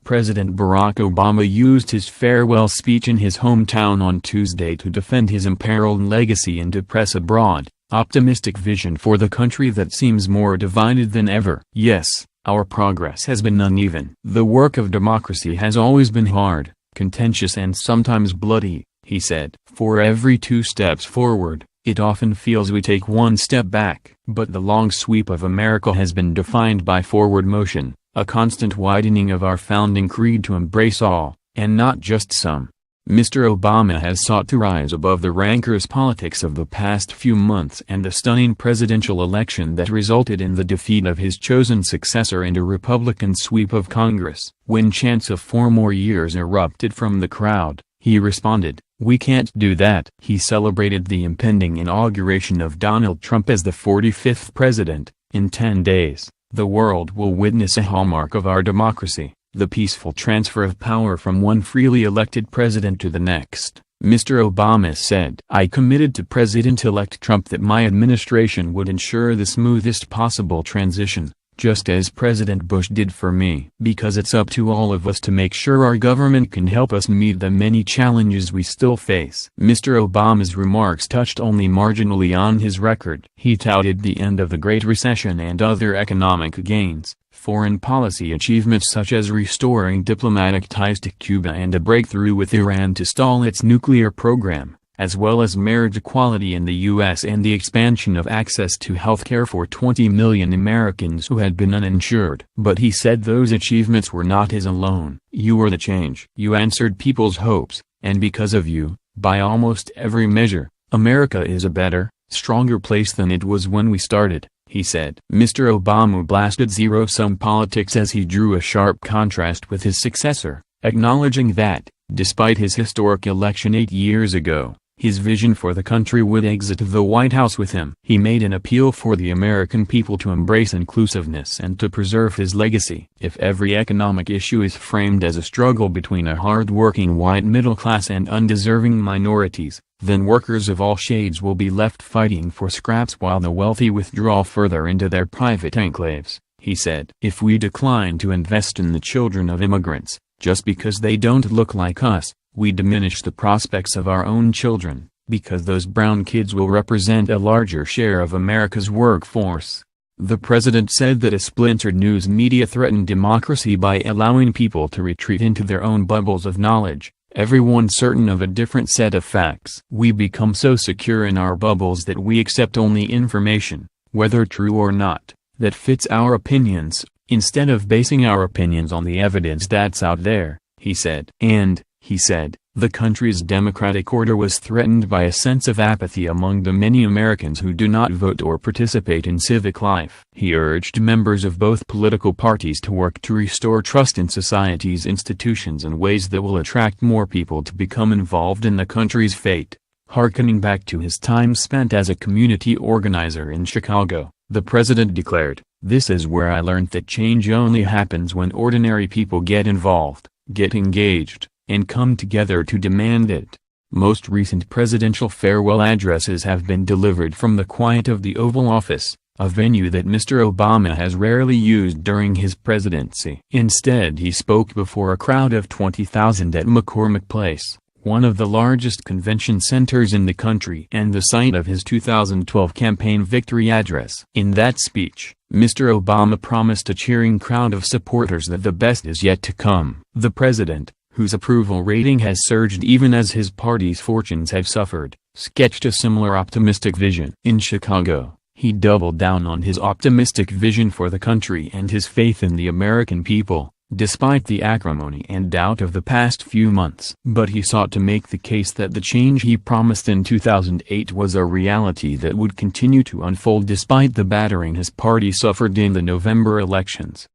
President Barack Obama used his farewell speech in his hometown on Tuesday to defend his imperiled legacy and to press a broad, optimistic vision for the country that seems more divided than ever. Yes, our progress has been uneven. The work of democracy has always been hard, contentious and sometimes bloody, he said. For every 2 steps forward, it often feels we take 1 step back. But the long sweep of America has been defined by forward motion, a constant widening of our founding creed to embrace all, and not just some. Mr. Obama has sought to rise above the rancorous politics of the past few months and the stunning presidential election that resulted in the defeat of his chosen successor and a Republican sweep of Congress. When chants of 4 more years erupted from the crowd, he responded, "We can't do that." He celebrated the impending inauguration of Donald Trump as the 45th president. In 10 days, the world will witness a hallmark of our democracy, the peaceful transfer of power from one freely elected president to the next. Mr. Obama said, "I committed to President-elect Trump that my administration would ensure the smoothest possible transition, just as President Bush did for me. Because it's up to all of us to make sure our government can help us meet the many challenges we still face." Mr. Obama's remarks touched only marginally on his record. He touted the end of the Great Recession and other economic gains, foreign policy achievements such as restoring diplomatic ties to Cuba and a breakthrough with Iran to stall its nuclear program, as well as marriage equality in the U.S. and the expansion of access to health care for 20 million Americans who had been uninsured. But he said those achievements were not his alone. "You were the change. You answered people's hopes, and because of you, by almost every measure, America is a better, stronger place than it was when we started," he said. Mr. Obama blasted zero-sum politics as he drew a sharp contrast with his successor, acknowledging that, despite his historic election 8 years ago, his vision for the country would exit the White House with him. He made an appeal for the American people to embrace inclusiveness and to preserve his legacy. "If every economic issue is framed as a struggle between a hard-working white middle class and undeserving minorities, then workers of all shades will be left fighting for scraps while the wealthy withdraw further into their private enclaves," he said. "If we decline to invest in the children of immigrants, just because they don't look like us, we diminish the prospects of our own children, because those brown kids will represent a larger share of America's workforce." The president said that a splintered news media threatened democracy by allowing people to retreat into their own bubbles of knowledge, everyone certain of a different set of facts. "We become so secure in our bubbles that we accept only information, whether true or not, that fits our opinions, instead of basing our opinions on the evidence that's out there," he said. And, he said, the country's democratic order was threatened by a sense of apathy among the many Americans who do not vote or participate in civic life. He urged members of both political parties to work to restore trust in society's institutions in ways that will attract more people to become involved in the country's fate. Harkening back to his time spent as a community organizer in Chicago, the president declared, "This is where I learned that change only happens when ordinary people get involved, get engaged, and come together to demand it." Most recent presidential farewell addresses have been delivered from the quiet of the Oval Office, a venue that Mr. Obama has rarely used during his presidency. Instead, he spoke before a crowd of 20,000 at McCormick Place, one of the largest convention centers in the country and the site of his 2012 campaign victory address. In that speech, Mr. Obama promised a cheering crowd of supporters that the best is yet to come. The president, whose approval rating has surged even as his party's fortunes have suffered, sketched a similar optimistic vision. In Chicago, he doubled down on his optimistic vision for the country and his faith in the American people, despite the acrimony and doubt of the past few months. But he sought to make the case that the change he promised in 2008 was a reality that would continue to unfold despite the battering his party suffered in the November elections.